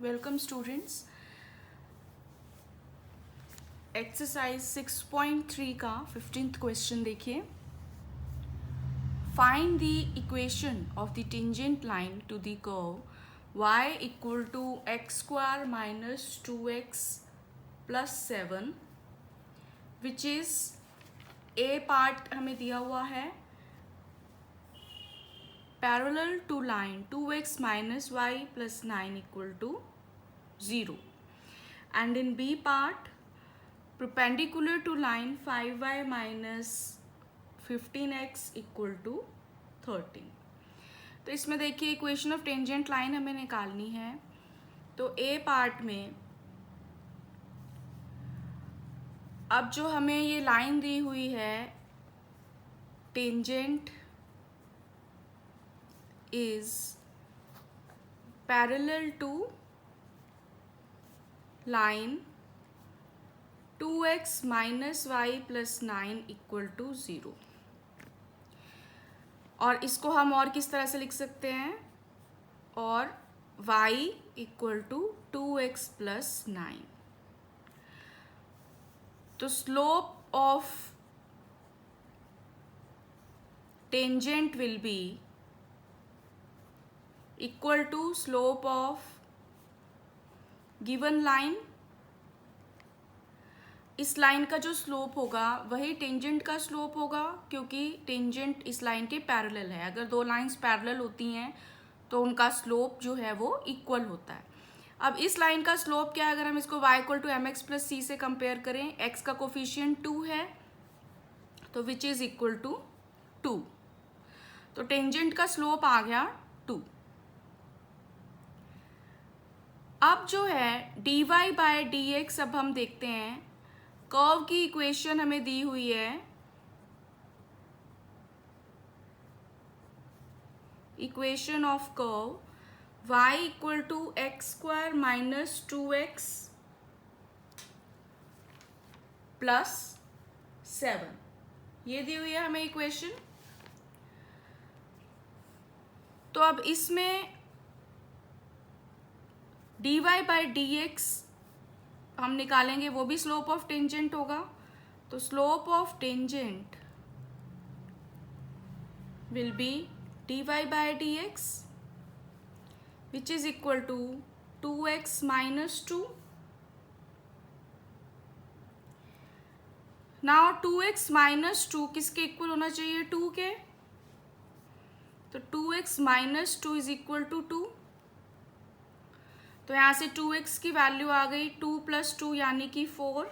Welcome students. Exercise 6.3 का 15th question देखिए. Find the equation of the tangent line to the curve y equal to x square minus 2x plus 7 which is a part हमें दिया हुआ है parallel to line 2x minus y plus 9 equal to 0 and in B part perpendicular to line 5y minus 15x equal to 13. तो इसमें देखिए equation of tangent line हमें निकालनी है. तो ए पार्ट में अब जो हमें ये लाइन दी हुई है tangent is parallel to line 2x minus y plus 9 equal to 0. और इसको हम और किस तरह से लिख सकते हैं, और y equal to 2x plus 9. तो slope of tangent will be equal to slope of given line. इस लाइन का जो स्लोप होगा वही टेंजेंट का स्लोप होगा, क्योंकि टेंजेंट इस लाइन के पैरेलल है. अगर दो लाइंस पैरेलल होती हैं तो उनका स्लोप जो है वो इक्वल होता है. अब इस लाइन का स्लोप क्या है, अगर हम इसको y equal to mx plus C से कंपेयर करें, x का कोफिशिएंट 2 है तो विच इज इक्वल टू 2. तो टेंजेंट का स्लोप आ गया 2. अब जो है dy बाय dx, अब हम देखते हैं कर्व की इक्वेशन हमें दी हुई है. Equation of curve y equal to x square minus 2x plus 7, ये दी हुई है हमें इक्वेशन. तो अब इसमें dy बाय dx हम निकालेंगे, वो भी स्लोप ऑफ टेंजेंट होगा. तो slope of tangent will be dy by dx which is equal to 2x minus 2. Now 2x minus 2 किसके इक्वल होना चाहिए, 2 के. तो 2x minus 2 is equal to 2. तो यहाँ से 2x की वैल्यू आ गई 2 प्लस 2 यानी कि 4.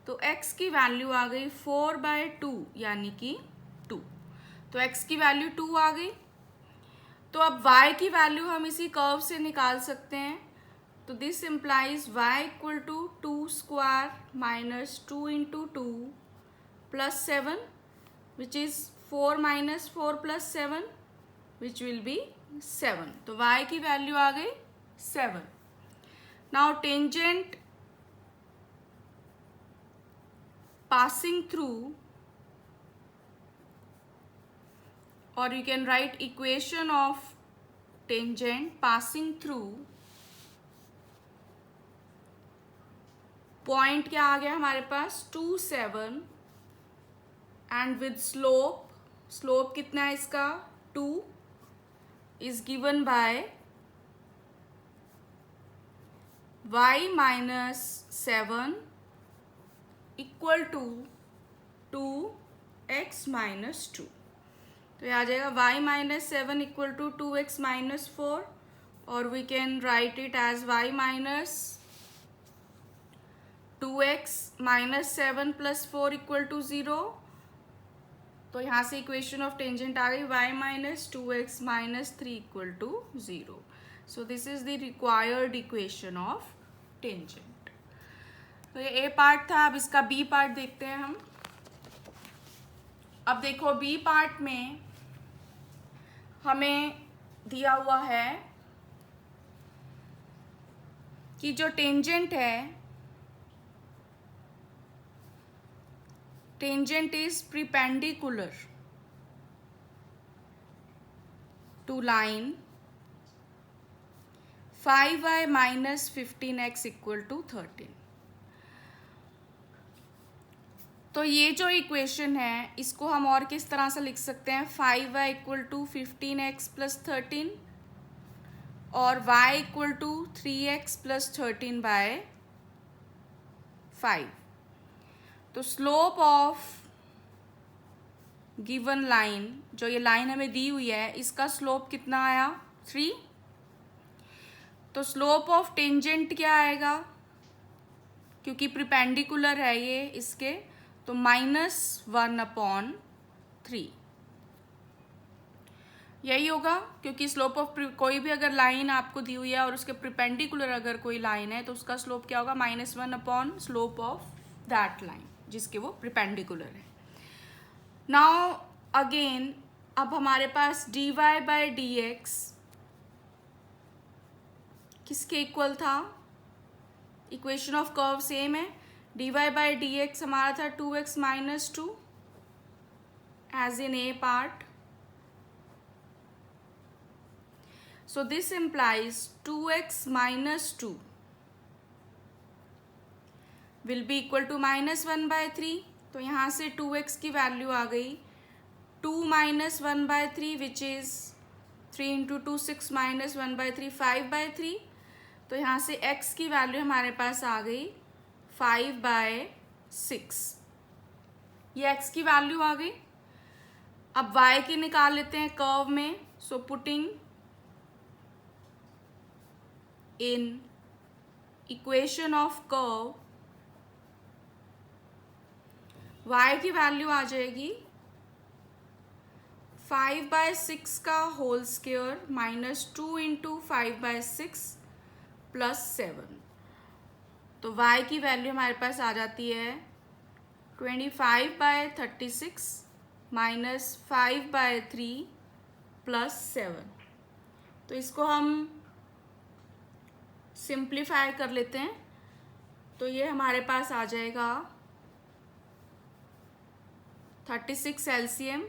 तो x की वैल्यू आ गई 4 बाय 2 यानी कि 2. तो x की वैल्यू 2 आ गई. तो अब y की वैल्यू हम इसी कर्व से निकाल सकते हैं. तो this implies y equal to 2 square minus 2 into 2 plus 7 which is 4 minus 4 plus 7 which will be 7. तो y की वैल्यू आ गई 7. Now tangent passing through, or you can write equation of tangent passing through point क्या आ गया हमारे पास 2 7 and with slope कितना है इसका 2 is given by y minus 7 equal to 2x minus 2. तो ये आ जाएगा y minus 7 equal to 2x minus 4, और we can write it as y minus 2x minus 7 plus 4 equal to 0. तो यहाँ से इक्वेशन ऑफ टेंजेंट आ गई y minus 2x minus 3 equal to 0. So this is the required equation of tangent. तो ये A part था. अब इसका B पार्ट देखते हैं हम. अब देखो B पार्ट में हमें दिया हुआ है कि जो टेंजेंट है, tangent is perpendicular to line 5y minus 15x equal to 13। तो ये जो इक्वेशन है इसको हम और किस तरह से लिख सकते हैं, 5y equal to 15x plus 13 और y equal to 3x plus 13 by 5। तो स्लोप ऑफ गिवन लाइन, जो ये लाइन हमें दी हुई है, इसका स्लोप कितना आया, 3। तो स्लोप ऑफ टेंजेंट क्या आएगा, क्योंकि प्रिपेंडिकुलर है ये इसके, तो -1/3 यही होगा, क्योंकि स्लोप ऑफ कोई भी अगर लाइन आपको दी हुई है और उसके प्रिपेंडिकुलर अगर कोई लाइन है तो उसका स्लोप क्या होगा, -1 स्लोप ऑफ दैट लाइन जिसके वो प्रिपेंडिकुलर है। नाउ अगेन अब हमारे पास dy/dx किसके इक्वल था, इक्वेशन ऑफ कर्व सेम है, dy/dx हमारा था 2x minus 2 as in a part. So this implies 2x minus 2 will be equal to -1/3। तो यहाँ से 2x की वैल्यू आ गई 2 minus 1/3 which is 3 into 2 6 minus 1/3 5/3। तो यहाँ से x की वैल्यू हमारे पास आ गई 5/6। ये x की वैल्यू आ गई। अब y की निकाल लेते हैं कर्व में। So putting in equation of curve y की वैल्यू आ जाएगी 5/6 का होल स्क्वायर -2 इंटू 5/6 प्लस 7। तो y की वैल्यू हमारे पास आ जाती है 25/36 माइनस 5/3 प्लस 7। तो इसको हम सिंप्लीफाई कर लेते हैं। तो ये हमारे पास आ जाएगा 36 एलसीएम,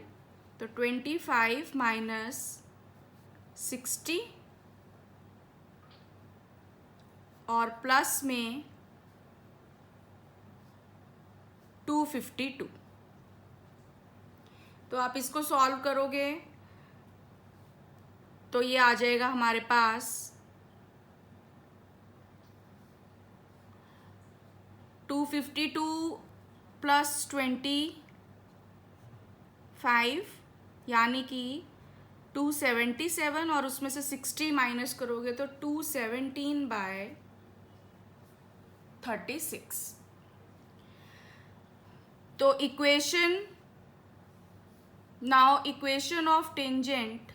तो 25 माइनस 60 और प्लस में 252। तो आप इसको सॉल्व करोगे तो ये आ जाएगा हमारे पास 252 प्लस 25 यानी कि 277 और उसमें से 60 माइनस करोगे तो 217/36। तो equation now equation of tangent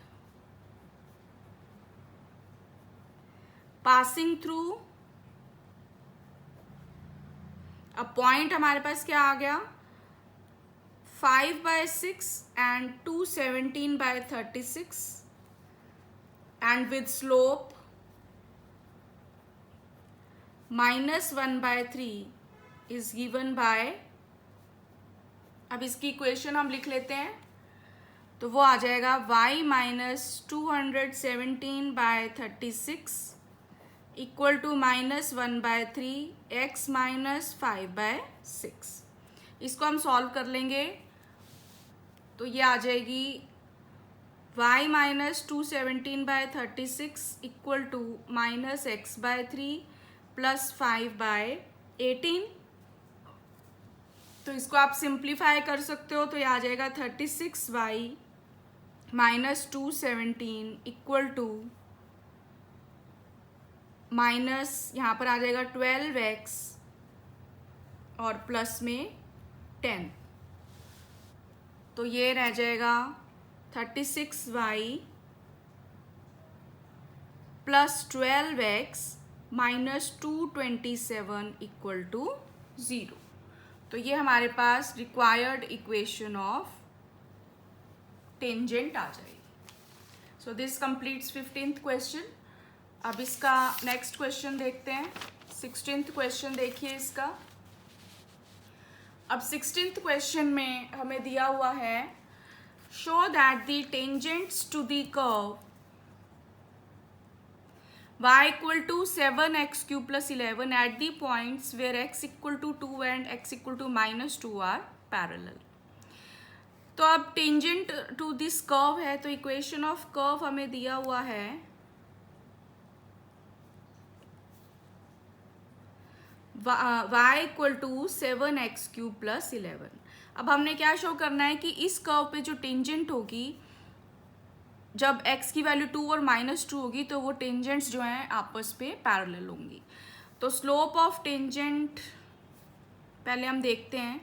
passing through अब पॉइंट हमारे पास क्या आ गया 5/6 and 217/36 and with slope -1/3 is given by. अब इसकी इक्वेशन हम लिख लेते हैं। तो वो आ जाएगा y minus 217/36 equal to -1/3 x minus 5/6। इसको हम सॉल्व कर लेंगे तो ये आ जाएगी y minus 217/36 equal to -x/3 plus 5/18। तो इसको आप सिंप्लीफाई कर सकते हो। तो ये आ जाएगा 36y minus 217 equal to minus यहाँ पर आ जाएगा 12x और प्लस में 10। तो ये रह जाएगा 36y plus 12x minus 227 equal to 0। तो ये हमारे पास रिक्वायर्ड इक्वेशन ऑफ टेंजेंट आ जाएगी। सो दिस कंप्लीट्स 15th क्वेश्चन। अब इसका नेक्स्ट क्वेश्चन देखते हैं। 16th क्वेश्चन देखिए इसका। अब 16th क्वेश्चन में हमें दिया हुआ है show that the tangents to the curve y equal to 7x cube plus 11 at the points where x equal to 2 and x equal to minus 2 are parallel. तो अब टेंजेंट टू दिस कर्व है, तो equation of curve हमें दिया हुआ है y equal to 7x cube plus 11. अब हमने क्या शो करना है कि इस कर्व पे जो टेंजेंट होगी, जब x की वैल्यू 2 और -2 होगी तो वो टेंजेंट्स जो हैं आपस पे पैरेलल होंगी. तो स्लोप ऑफ टेंजेंट पहले हम देखते हैं.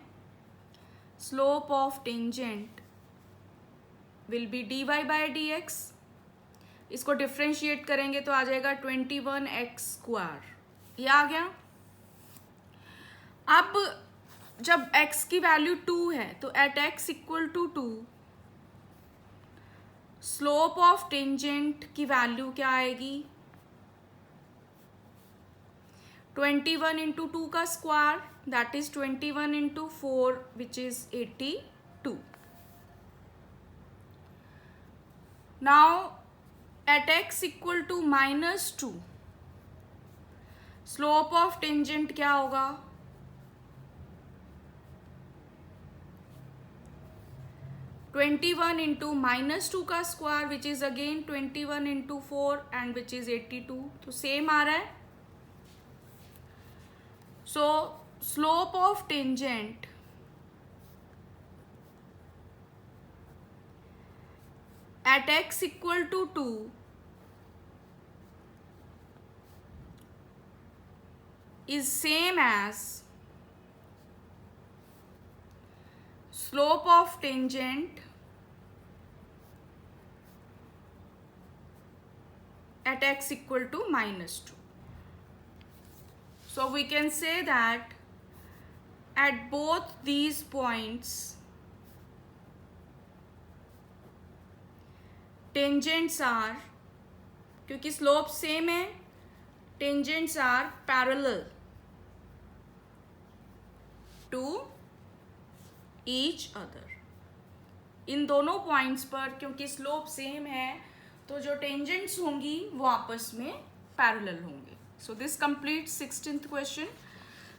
Slope of tangent will be dy by dx. इसको डिफ्रेंशिएट करेंगे तो आ जाएगा 21x स्क्वायर. ये आ गया. अब जब x की वैल्यू 2 है तो at x equal to 2 slope of tangent की वैल्यू क्या आएगी? 21 इंटू 2 का square, that is 21 into 4 which is 82. Now at x equal to -2 slope of tangent क्या होगा? 21 इंटू -2 का square which is again 21 into 4 and which is 82. तो same आ रहा है. So slope of tangent at x equal to 2 is same as slope of tangent at x equal to -2. So we can say that at both these points tangents are, क्योंकि slope same है, tangents are parallel to each other. इन दोनों points पर क्योंकि slope same है तो जो tangents होंगी वो आपस में पैरेलल होंगे. So this complete 16th question.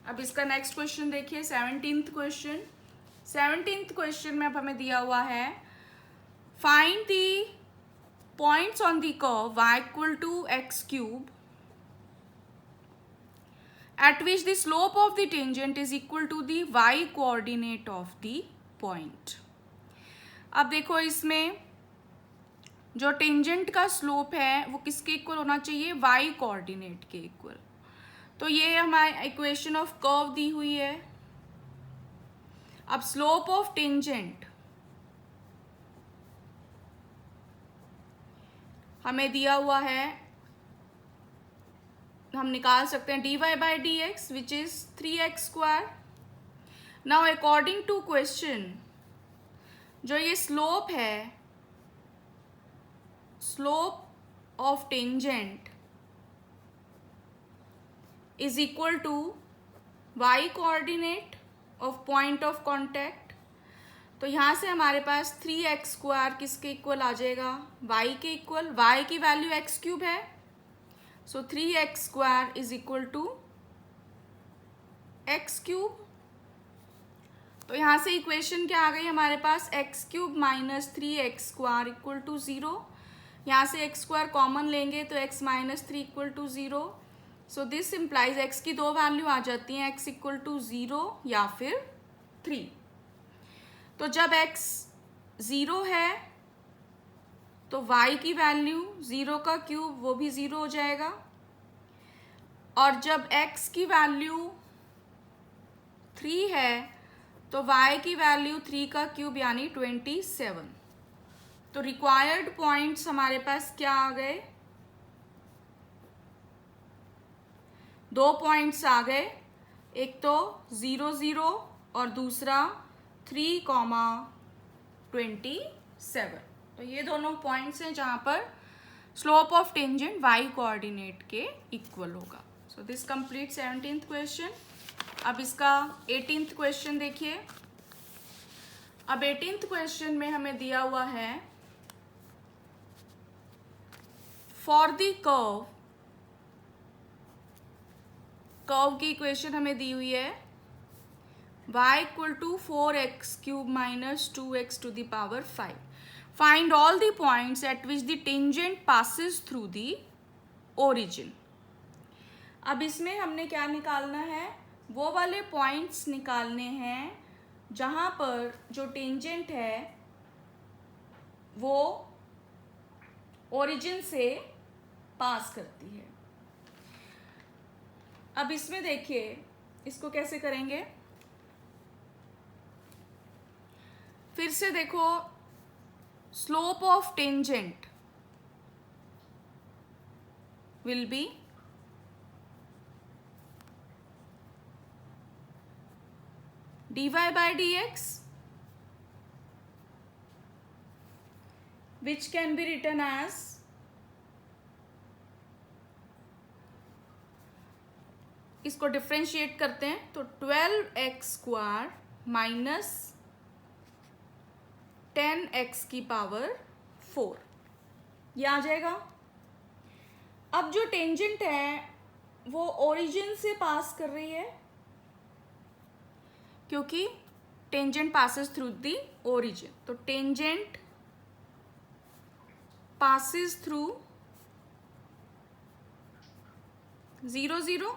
अब इसका नेक्स्ट क्वेश्चन देखिए 17th क्वेश्चन. 17th क्वेश्चन में अब हमें दिया हुआ है find the points on the curve y equal to x cube at which the slope of the tangent is equal to the y coordinate of the point. अब देखो इसमें जो टेंजेंट का स्लोप है वो किसके इक्वल होना चाहिए? y कोऑर्डिनेट के इक्वल. तो ये हमारी इक्वेशन ऑफ कर्व दी हुई है. अब स्लोप ऑफ टेंजेंट हमें दिया हुआ है, हम निकाल सकते हैं dy by dx which is 3x square. Now according to question जो ये स्लोप है, slope of tangent is equal to y coordinate of point of contact. तो यहाँ से हमारे पास 3x स्क्वायर किसके इक्वल आ जाएगा? y के इक्वल. y की वैल्यू x क्यूब है, so 3x square is equal to x cube. तो यहाँ से इक्वेशन क्या आ गई हमारे पास? x cube minus 3x square equal to 0. यहाँ से x स्क्वायर कॉमन लेंगे तो x minus 3 equal to 0. So this implies x की दो वैल्यू आ जाती हैं, x इक्वल टू 0 या फिर 3. तो जब x 0 है तो y की वैल्यू 0 का क्यूब वो भी 0 हो जाएगा. और जब x की वैल्यू 3 है तो y की वैल्यू 3 का क्यूब यानी 27. तो रिक्वायर्ड पॉइंट्स हमारे पास क्या आ गए? 2 पॉइंट्स आ गए. एक तो 0 0 और दूसरा 3, 27. तो ये दोनों पॉइंट्स हैं जहाँ पर slope of tangent y coordinate के इक्वल होगा. So this complete 17th question. अब इसका 18th क्वेश्चन देखिए. अब 18th क्वेश्चन में हमें दिया हुआ है फॉर द कर्व कर्व की इक्वेशन हमें दी हुई है y equal to 4x³ minus 2x to the power 5. Find all the points at which the tangent passes through the origin. अब इसमें हमने क्या निकालना है, वो वाले पॉइंट्स निकालने हैं जहाँ पर जो टेंजेंट है वो ओरिजिन से पास करती है. अब इसमें देखिए इसको कैसे करेंगे. फिर से देखो, slope of tangent will be dy by dx, which can be written as इसको डिफ्रेंशिएट करते हैं तो 12x² माइनस 10x की पावर 4 ये आ जाएगा. अब जो टेंजेंट है वो ओरिजिन से पास कर रही है क्योंकि tangent passes through the origin. तो tangent passes through 0 0.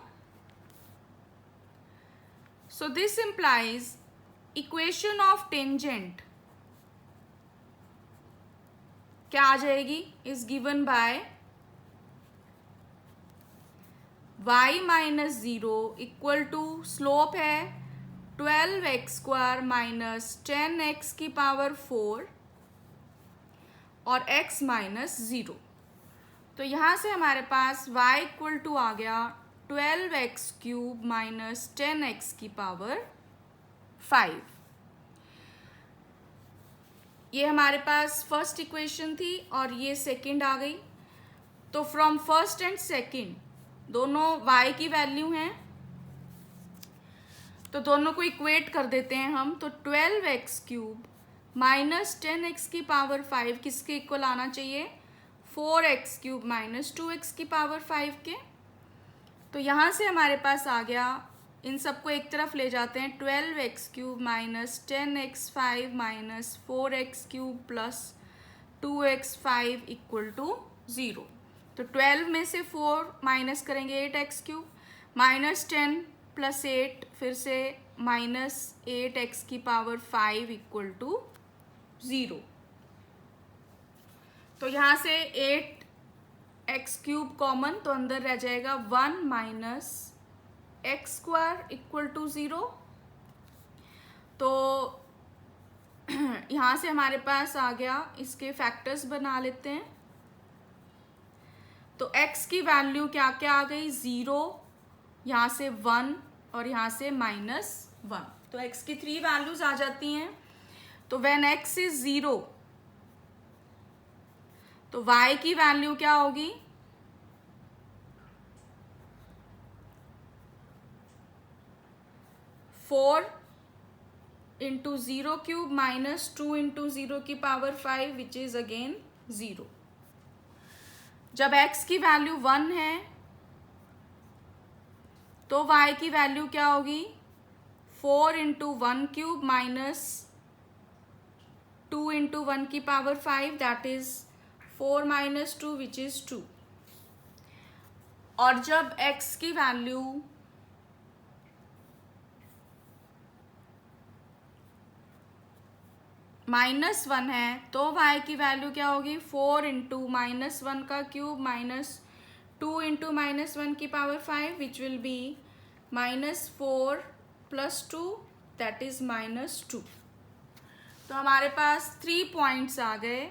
So this implies equation of tangent क्या आ जाएगी, is given by y minus 0 equal to slope है 12x² माइनस 10x की पावर 4 और x माइनस 0. तो यहाँ से हमारे पास y इक्वल टू आ गया 12x³ माइनस 10x की पावर 5. ये हमारे पास फर्स्ट इक्वेशन थी और ये सेकंड आ गई. तो फ्रॉम फर्स्ट एंड सेकंड दोनों y की वैल्यू हैं तो दोनों को इक्वेट कर देते हैं हम. तो 12x³ माइनस 10x की पावर 5 किसके इक्वल आना चाहिए, 4x³ माइनस 2x की पावर 5 के. तो यहाँ से हमारे पास आ गया, इन सबको एक तरफ ले जाते हैं, 12x³ minus 10x5 minus 4x³ plus 2x5 equal to 0. तो 12 में से 4 माइनस करेंगे 8x³ माइनस 10 प्लस 8 फिर से माइनस 8x की पावर 5 इक्वल टू 0. तो यहाँ से 8x³ कॉमन तो अंदर रह जाएगा 1 माइनस x² इक्वल टू 0. तो यहाँ से हमारे पास आ गया, इसके फैक्टर्स बना लेते हैं. तो x की वैल्यू क्या क्या आ गई, 0, यहाँ से 1 और यहाँ से -1. तो x की 3 वैल्यूज आ जाती हैं. तो व्हेन x इज 0 तो y की वैल्यू क्या होगी, 4 इंटू 0³ माइनस 2 इंटू 0 की पावर 5 विच इज अगेन 0. जब x की वैल्यू 1 है तो y की वैल्यू क्या होगी, 4 इंटू 1³ माइनस 2 इंटू 1 की power 5 that is 4 minus 2 which is 2. और जब x की वैल्यू -1 है तो y की वैल्यू क्या होगी, 4 इंटू -1 का क्यूब माइनस 2 इंटू -1 की power 5 which will B -4 plus 2 that is -2. तो हमारे पास 3 पॉइंट्स आ गए,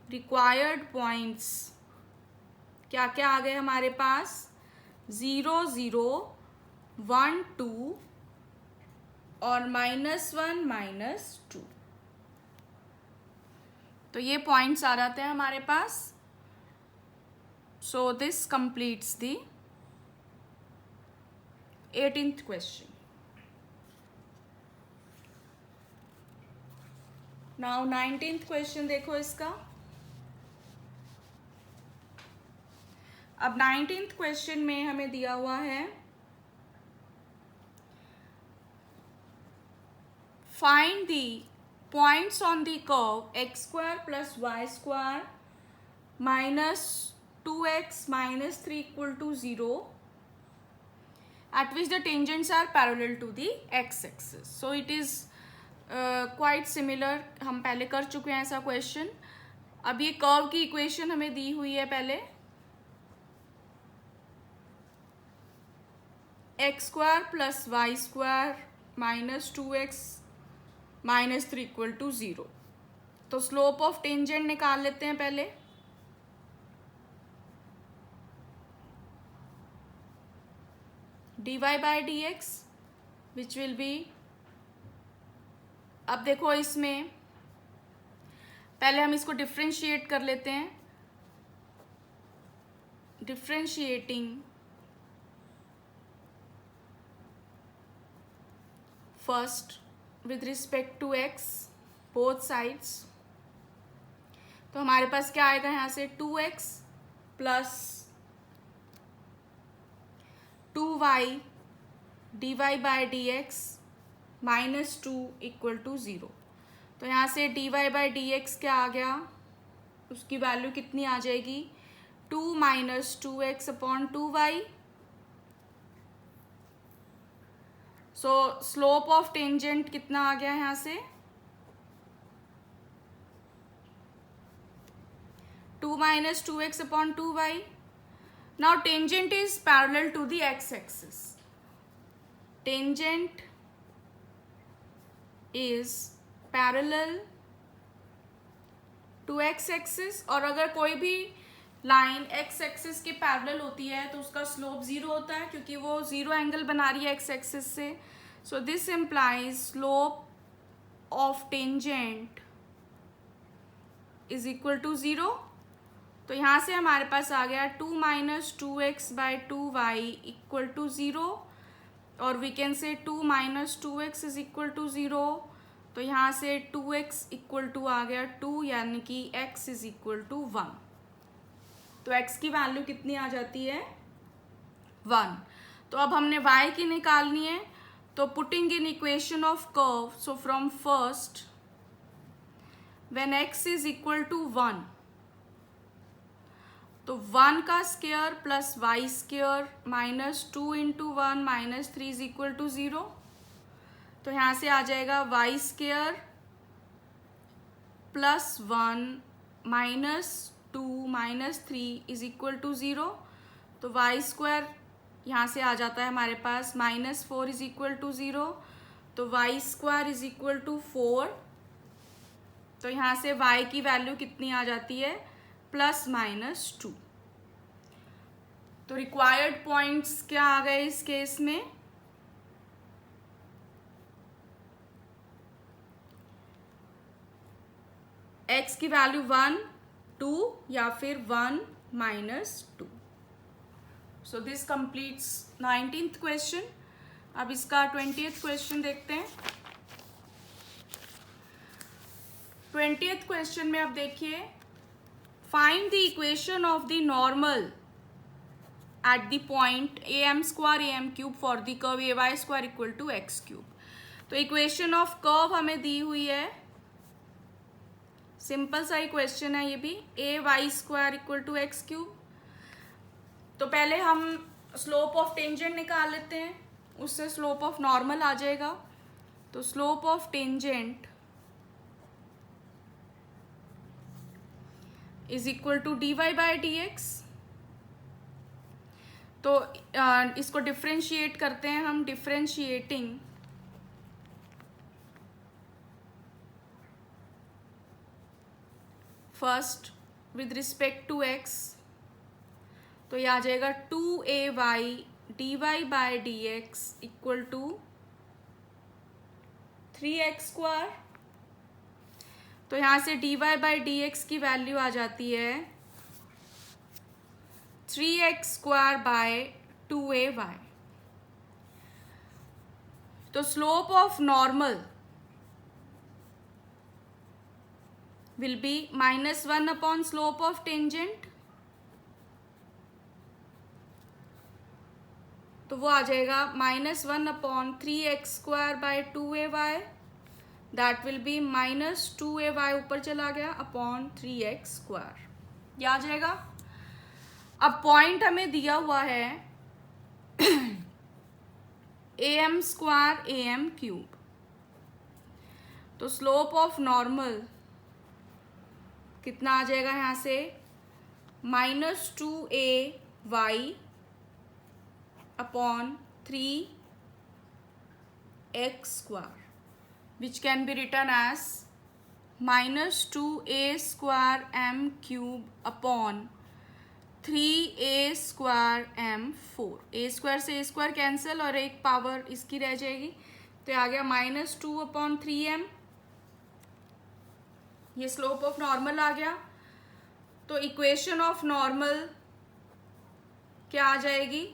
रिक्वायर्ड पॉइंट्स क्या क्या आ गए हमारे पास, 0 0 1 2 और -1 -2. तो ये पॉइंट्स आ जाते हैं हमारे पास. So this completes the 18th question. Now 19th question देखो इसका. अब 19th क्वेश्चन में हमें दिया हुआ है find the points on the curve x square plus y square minus 2x minus 3 equal to 0 at which the tangents are parallel to the x-axis. So it is quite similar. हम पहले कर चुके हैं ऐसा क्वेश्चन. अब ये curve की equation हमें दी हुई है पहले, x square plus y square minus 2x minus 3 equal to 0. तो स्लोप ऑफ टेंजेंट निकाल लेते हैं पहले. dy by d x which will B, अब देखो इसमें पहले हम इसको डिफ्रेंशिएट कर लेते हैं. Differentiating first with respect to x both sides. तो हमारे पास क्या आएगा यहाँ से 2x plus 2y dy by d x minus 2 equal to 0. तो यहाँ से dy बाई डी एक्स क्या आ गया, उसकी वैल्यू कितनी आ जाएगी 2 minus 2x upon 2y. So slope of tangent कितना आ गया यहाँ से 2 minus 2x upon 2y. Now tangent is parallel to the x axis. Tangent is parallel to x axis. और अगर कोई भी लाइन x एक्सिस के पैरेलल होती है तो उसका स्लोप 0 होता है, क्योंकि वो 0 एंगल बना रही है x एक्सिस से. So this implies slope of tangent is equal to 0. तो यहाँ से हमारे पास आ गया 2 minus 2x by 2y equal to 0. और we can say 2 minus 2x is equal to 0. तो यहाँ से 2x इक्वल टू आ गया 2, यानी कि x इज इक्वल टू 1. तो x की वैल्यू कितनी आ जाती है 1. तो अब हमने y की निकालनी है. तो putting in equation of curve, so from first when x is equal to 1, तो 1 का square plus y square minus 2 into 1 minus 3 is equal to 0. तो यहाँ से आ जाएगा y square plus 1 minus 2 minus 3 is equal to 0. तो y square यहाँ से आ जाता है हमारे पास माइनस 4 इज इक्वल टू 0. तो y square is equal to 4. तो यहाँ से y की वैल्यू कितनी आ जाती है प्लस माइनस 2. तो रिक्वायर्ड पॉइंट्स क्या आ गए इस केस में, x की वैल्यू 1, 2 या फिर 1 minus 2. So this completes 19th question. अब इसका 20th क्वेश्चन देखते हैं. 20th क्वेश्चन में अब देखिए, find the equation of the normal at the point am square am cube for the curve ay square equal to x cube. तो equation of curve हमें दी हुई है, सिंपल सा ही क्वेश्चन है ये भी, ay square equal to x cube. तो पहले हम स्लोप ऑफ टेंजेंट निकाल लेते हैं, उससे स्लोप ऑफ नॉर्मल आ जाएगा. तो slope of tangent is equal to dy by d x. तो इसको डिफ्रेंशिएट करते हैं हम. Differentiating first with respect to x, तो ये आ जाएगा 2ay dy by d x equal to 3x square. तो यहाँ से dy बाई डी एक्स की वैल्यू आ जाती है 3x स्क्वायर बाय 2ay. तो slope of normal will be -1 upon slope of tangent. तो वो आ जाएगा -1 upon 3x square by 2ay. That will be -2ay ऊपर चला गया अपॉन 3x², ये आ जाएगा। अब पॉइंट हमें दिया हुआ है am² am³, तो स्लोप ऑफ नॉर्मल कितना आ जाएगा यहाँ से, -2ay upon 3x², which can be written as -2a² m³ upon 3a² m4। a² से a² कैंसिल और एक पावर इसकी रह जाएगी, तो ये आ गया -2 अपॉन 3m। ये स्लोप ऑफ नॉर्मल आ गया। तो इक्वेशन ऑफ नॉर्मल क्या आ जाएगी,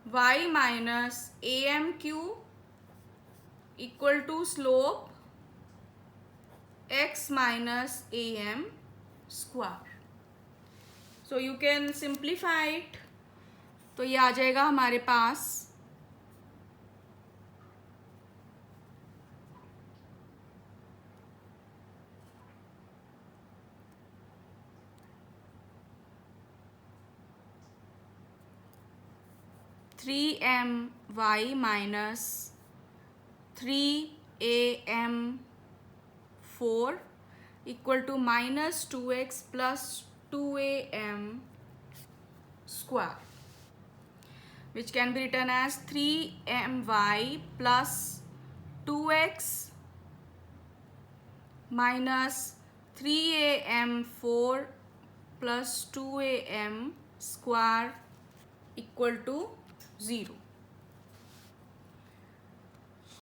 y minus am³ equal to slope x minus am²। So you can simplify it. तो ये आ जाएगा हमारे पास 3my minus 3am4 equal to -2x plus 2am², which can be written as 3my plus 2x minus 3am4 plus 2am² equal to 0।